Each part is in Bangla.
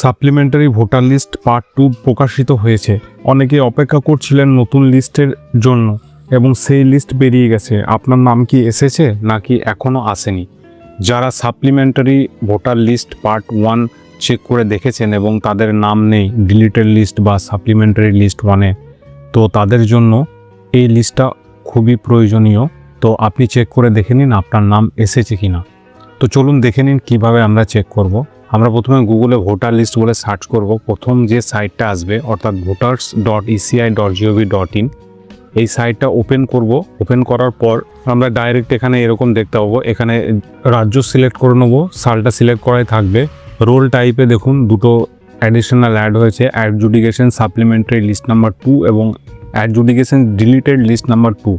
সাপ্লিমেন্টারি ভোটার লিস্ট পার্ট 2 প্রকাশিত হয়েছে। অনেকে অপেক্ষা করছিলেন নতুন লিস্টের জন্য এবং সেই লিস্ট বেরিয়ে গেছে। আপনার নাম কি এসেছে নাকি এখনও আসেনি? যারা supplementary voter list part 1 check করে দেখেছেন এবং তাদের নাম নেই ডিলিটেড লিস্ট বা সাপ্লিমেন্টারি লিস্ট 1-এ, তো তাদের জন্য এই লিস্টটা খুবই প্রয়োজনীয়। তো আপনি চেক করে দেখে নিন আপনার নাম এসেছে কিনা। তো চলুন দেখে নিন কীভাবে আমরা চেক করব। আমরা প্রথমে গুগলে ভোটার লিস্ট বলে সার্চ করব। প্রথম যে সাইটটা আসবে অর্থাৎ voters.eci.gov.in, এই সাইটটা ওপেন করব। ওপেন করার পর আমরা ডাইরেক্ট এখানে এরকম দেখতে পাবো। এখানে রাজ্য সিলেক্ট করে নেবো, সালটা সিলেক্ট করাই থাকবে। রোল টাইপে দেখুন দুটো অ্যাডিশনাল অ্যাড হয়েছে, অ্যাডজুডিকেশন সাপ্লিমেন্টারি লিস্ট নাম্বার 2 এবং অ্যাডজুডিকেশন ডিলিটেড লিস্ট নাম্বার 2।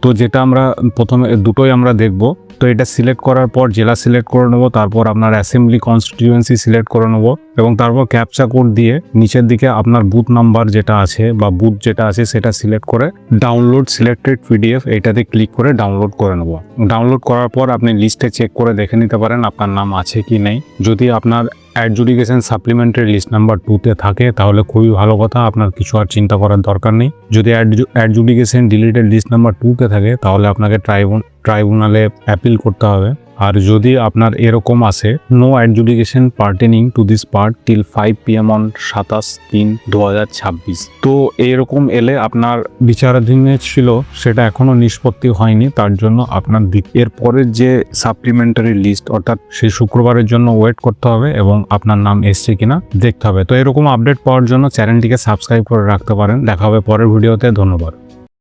তো যেটা আমরা প্রথমে দুটোই আমরা দেখব। তো এটা সিলেক্ট করার পর জেলা সিলেক্ট করে নেবো, তারপর আপনার অ্যাসেম্বলি কনস্টিটিউয়েন্সি সিলেক্ট করে নেবো এবং তারপর ক্যাপচা কোড দিয়ে নিচের দিকে আপনার বুথ নাম্বার যেটা আছে বা বুথ যেটা আছে সেটা সিলেক্ট করে ডাউনলোড সিলেক্টেড পিডিএফ এইটাতে ক্লিক করে ডাউনলোড করে নেবো। ডাউনলোড করার পর আপনি লিস্টে চেক করে দেখে নিতে পারেন আপনার নাম আছে কি নেই। যদি আপনার অ্যাডজুডিকেশন সাপ্লিমেন্টারি লিস্ট নাম্বার 2-তে থাকে তাহলে খুবই ভালো কথা, আপনার কিছু আর চিন্তা করার দরকার নেই। যদি অ্যাডজুডিকেশন ডিলিটেড লিস্ট নাম্বার 2-তে থাকে তাহলে আপনাকে ট্রাইব্যুনালে অ্যাপিল করতে হবে। আর যদি আপনার এরকম আসে no adjudication pertaining to this part till 5 PM on 27/3/2026, তো এরকম এলে আপনার বিচারাধীন ছিল সেটা এখনো নিষ্পত্তি হয়নি, তার জন্য আপনার এর পরের যে সাপ্লিমেন্টারি লিস্ট অর্থাৎ সেই শুক্রবারের জন্য ওয়েট করতে হবে এবং আপনার নাম এসছে কিনা দেখতে হবে। তো এরকম আপডেট পাওয়ার জন্য চ্যানেলটিকে সাবস্ক্রাইব করে রাখতে পারেন। দেখা হবে পরের ভিডিওতে। ধন্যবাদ।